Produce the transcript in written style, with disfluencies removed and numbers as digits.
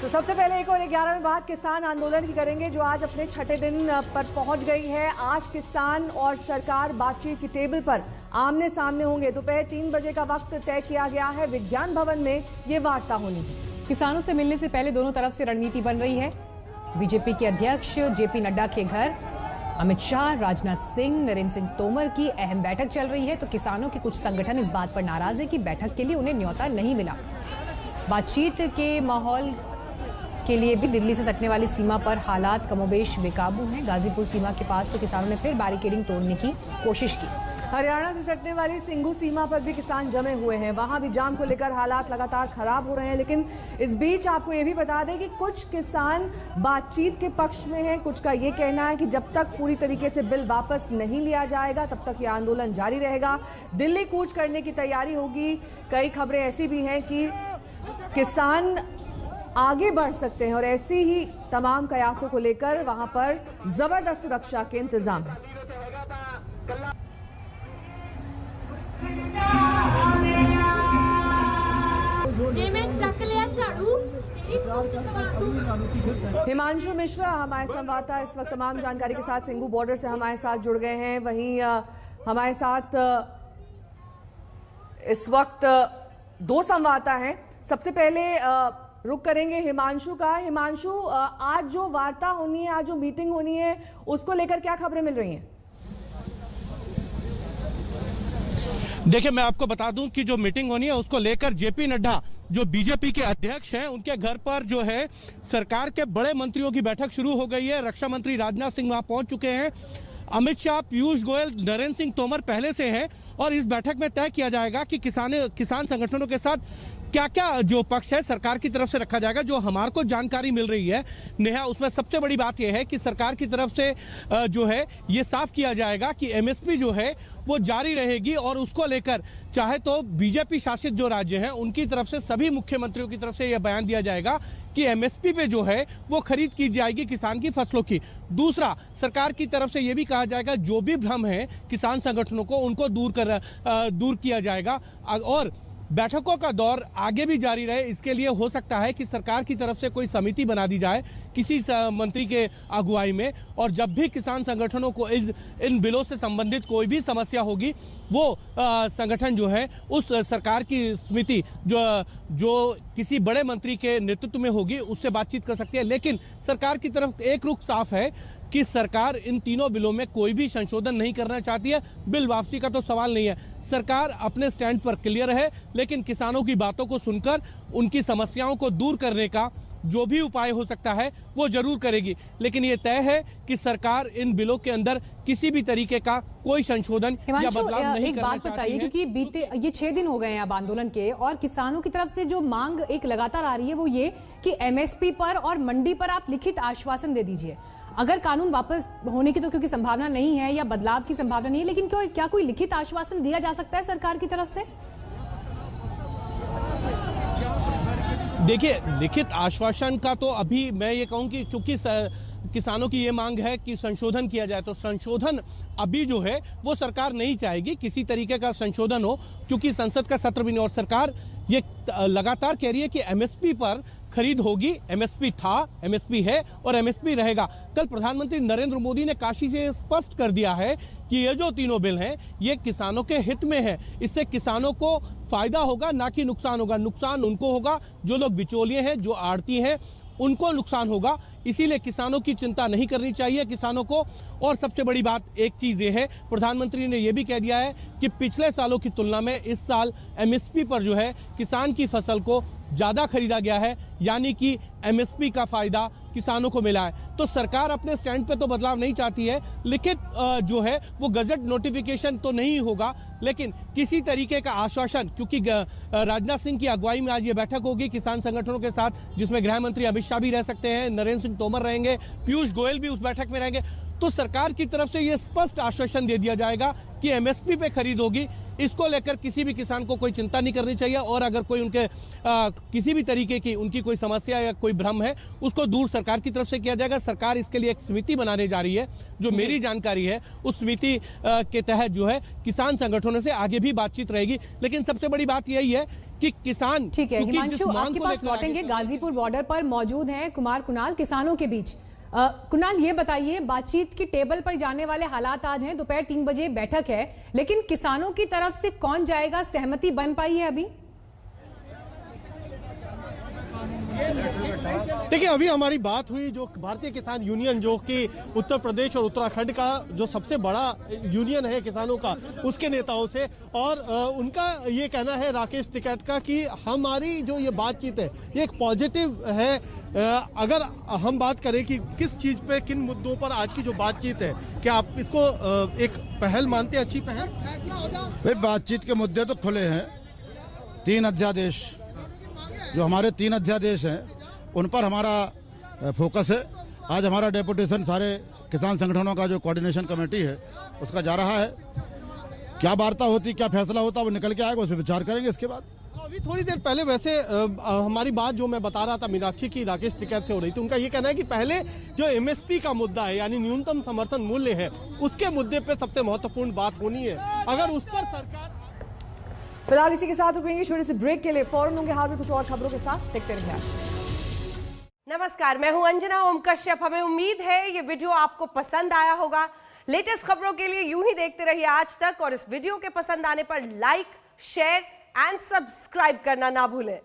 तो सबसे पहले एक और 11 में बात किसान आंदोलन की करेंगे, जो आज अपने छठे दिन पर पहुंच गई है। आज किसान और सरकार बातचीत की टेबल पर आमने सामने होंगे। दोपहर 3 बजे का वक्त तय किया गया है। विज्ञान भवन में ये वार्ता होनी है। किसानों से मिलने से पहले दोनों तरफ से रणनीति बन रही है। बीजेपी के अध्यक्ष जेपी नड्डा के घर अमित शाह, राजनाथ सिंह, नरेंद्र सिंह तोमर की अहम बैठक चल रही है। तो किसानों के कुछ संगठन इस बात पर नाराज है कि बैठक के लिए उन्हें न्योता नहीं मिला। बातचीत के माहौल के लिए भी दिल्ली से सटने वाली सीमा पर हालात कमोबेश बेकाबू हैं। गाजीपुर सीमा के पास तो किसानों ने फिर बैरिकेडिंग तोड़ने की कोशिश की। हरियाणा से सटने वाली सिंघू सीमा पर भी किसान जमे हुए हैं। वहां भी जाम को लेकर हालात लगातार खराब हो रहे हैं। लेकिन इस बीच आपको ये भी बता दें कि कुछ किसान बातचीत के पक्ष में हैं। कुछ का ये कहना है कि जब तक पूरी तरीके से बिल वापस नहीं लिया जाएगा तब तक ये आंदोलन जारी रहेगा। दिल्ली कूच करने की तैयारी होगी। कई खबरें ऐसी भी हैं कि किसान आगे बढ़ सकते हैं और ऐसी ही तमाम कयासों को लेकर वहां पर जबरदस्त सुरक्षा के इंतजाम है। हिमांशु मिश्रा हमारे संवाददाता इस वक्त तमाम जानकारी के साथ सिंघू बॉर्डर से हमारे साथ जुड़ गए हैं। वहीं हमारे साथ इस वक्त 2 संवाददाता हैं। सबसे पहले रुक करेंगे हिमांशु का। हिमांशु, आज जो वार्ता होनी है, आज जो मीटिंग होनी है, उसको लेकर क्या खबरें मिल रही हैं? देखिए, मैं आपको बता दूं कि जो मीटिंग होनी है उसको लेकर जेपी नड्डा जो बीजेपी के अध्यक्ष हैं, उनके घर पर जो है सरकार के बड़े मंत्रियों की बैठक शुरू हो गई है। रक्षा मंत्री राजनाथ सिंह वहां पहुंच चुके हैं। अमित शाह, पीयूष गोयल, नरेंद्र सिंह तोमर पहले से हैं और इस बैठक में तय किया जाएगा कि किसान संगठनों के साथ क्या क्या जो पक्ष है सरकार की तरफ से रखा जाएगा। जो हमारे को जानकारी मिल रही है नेहा, उसमें सबसे बड़ी बात यह है कि सरकार की तरफ से जो है ये साफ किया जाएगा कि एमएसपी जो है वो जारी रहेगी और उसको लेकर चाहे तो बीजेपी शासित जो राज्य हैं उनकी तरफ से सभी मुख्यमंत्रियों की तरफ से यह बयान दिया जाएगा कि एमएसपी पे जो है वो खरीद की जाएगी किसान की फसलों की। दूसरा, सरकार की तरफ से यह भी कहा जाएगा जो भी भ्रम है किसान संगठनों को उनको दूर किया जाएगा और बैठकों का दौर आगे भी जारी रहे। इसके लिए हो सकता है कि सरकार की तरफ से कोई समिति बना दी जाए किसी मंत्री के अगुवाई में, और जब भी किसान संगठनों को इन बिलों से संबंधित कोई भी समस्या होगी वो संगठन जो है उस सरकार की समिति जो किसी बड़े मंत्री के नेतृत्व में होगी उससे बातचीत कर सकती है। लेकिन सरकार की तरफ एक रुख साफ है कि सरकार इन तीनों बिलों में कोई भी संशोधन नहीं करना चाहती है। बिल वापसी का तो सवाल नहीं है। सरकार अपने स्टैंड पर क्लियर है, लेकिन किसानों की बातों को सुनकर उनकी समस्याओं को दूर करने का जो भी उपाय हो सकता है वो जरूर करेगी। लेकिन ये तय है कि सरकार इन बिलों के अंदर किसी भी तरीके का कोई संशोधन या बदलाव नहीं एक बात बताइए, क्योंकि बीते ये 6 दिन हो गए हैं अब आंदोलन के, और किसानों की तरफ से जो मांग एक लगातार आ रही है वो ये कि एमएसपी पर और मंडी पर आप लिखित आश्वासन दे दीजिए। अगर कानून वापस होने की तो क्योंकि संभावना नहीं है या बदलाव की संभावना नहीं है, लेकिन क्या कोई लिखित आश्वासन दिया जा सकता है सरकार की तरफ से? देखिए, लिखित आश्वासन का तो अभी मैं ये कहूं कि क्योंकि किसानों की ये मांग है कि संशोधन किया जाए, तो संशोधन अभी जो है वो सरकार नहीं चाहेगी किसी तरीके का संशोधन हो, क्योंकि संसद का सत्र भी नहीं और सरकार ये लगातार कह रही है कि एमएसपी पर खरीद होगी। एमएसपी था, एमएसपी है और एमएसपी रहेगा। कल प्रधानमंत्री नरेंद्र मोदी ने काशी से स्पष्ट कर दिया है कि ये जो तीनों बिल हैं ये किसानों के हित में है। इससे किसानों को फायदा होगा, ना कि नुकसान होगा। नुकसान उनको होगा जो लोग बिचौलिए हैं, जो आड़ती हैं, उनको नुकसान होगा। इसीलिए किसानों की चिंता नहीं करनी चाहिए किसानों को। और सबसे बड़ी बात एक चीज ये है, प्रधानमंत्री ने यह भी कह दिया है कि पिछले सालों की तुलना में इस साल एमएसपी पर जो है किसान की फसल को ज्यादा खरीदा गया है, यानी कि एमएसपी का फायदा किसानों को मिला है। तो सरकार अपने स्टैंड पे तो बदलाव नहीं चाहती है। लिखित जो है वो गजट नोटिफिकेशन तो नहीं होगा, लेकिन किसी तरीके का आश्वासन, क्योंकि राजनाथ सिंह की अगुवाई में आज ये बैठक होगी किसान संगठनों के साथ, जिसमें गृह मंत्री अमित शाह भी रह सकते हैं, नरेंद्र सिंह तोमर रहेंगे, पीयूष गोयल भी उस बैठक में रहेंगे। तो सरकार की तरफ से ये स्पष्ट आश्वासन दे दिया जाएगा कि एमएसपी पे खरीद होगी। इसको लेकर किसी भी किसान को कोई चिंता नहीं करनी चाहिए, और अगर कोई उनके किसी भी तरीके की उनकी कोई समस्या या कोई भ्रम है उसको दूर सरकार की तरफ से किया जाएगा। सरकार इसके लिए एक समिति बनाने जा रही है, जो मेरी जानकारी है उस समिति के तहत जो है किसान संगठनों से आगे भी बातचीत रहेगी। लेकिन सबसे बड़ी बात यही है कि किसान, ठीक है क्योंकि जिस हिमांशु, मांग आपके को पास लेकर आगे लौटेंगे। चल रहे हैं। गाजीपुर बॉर्डर पर मौजूद हैं कुणाल किसानों के बीच। कुणाल, ये बताइए, बातचीत की टेबल पर जाने वाले हालात आज हैं, दोपहर 3 बजे बैठक है, लेकिन किसानों की तरफ से कौन जाएगा, सहमति बन पाई है अभी? देखिए, अभी हमारी बात हुई जो भारतीय किसान यूनियन, जो कि उत्तर प्रदेश और उत्तराखंड का जो सबसे बड़ा यूनियन है किसानों का, उसके नेताओं से, और उनका ये कहना है राकेश टिकैत का कि हमारी जो ये बातचीत है ये एक पॉजिटिव है। अगर हम बात करें कि किस चीज पे, किन मुद्दों पर आज की जो बातचीत है, क्या आप इसको एक पहल मानते हैं, अच्छी पहल? भाई, बातचीत के मुद्दे तो खुले हैं। 3 अध्यादेश, जो हमारे 3 अध्यादेश हैं, उन पर हमारा फोकस है। आज हमारा डेपुटेशन सारे किसान संगठनों का जो कोऑर्डिनेशन कमेटी है उसका जा रहा है। क्या वार्ता होती, क्या फैसला होता, वो निकल के आएगा, उस पर विचार करेंगे इसके बाद। अभी थोड़ी देर पहले वैसे हमारी बात जो मैं बता रहा था मीनाक्षी की, राकेश टिकैत से हो रही थी, उनका ये कहना है कि पहले जो एमएसपी का मुद्दा है, यानी न्यूनतम समर्थन मूल्य है, उसके मुद्दे पे सबसे महत्वपूर्ण बात होनी है। अगर उस पर सरकार, फिलहाल इसी के साथ रुकेंगे छोटे से ब्रेक के लिए, फौरन होंगे हाजिर कुछ और खबरों के साथ। देखते रहिए आज। नमस्कार, मैं हूं अंजना ओम कश्यप। हमें उम्मीद है ये वीडियो आपको पसंद आया होगा। लेटेस्ट खबरों के लिए यूं ही देखते रहिए आज तक, और इस वीडियो के पसंद आने पर लाइक, शेयर एंड सब्सक्राइब करना ना भूलें।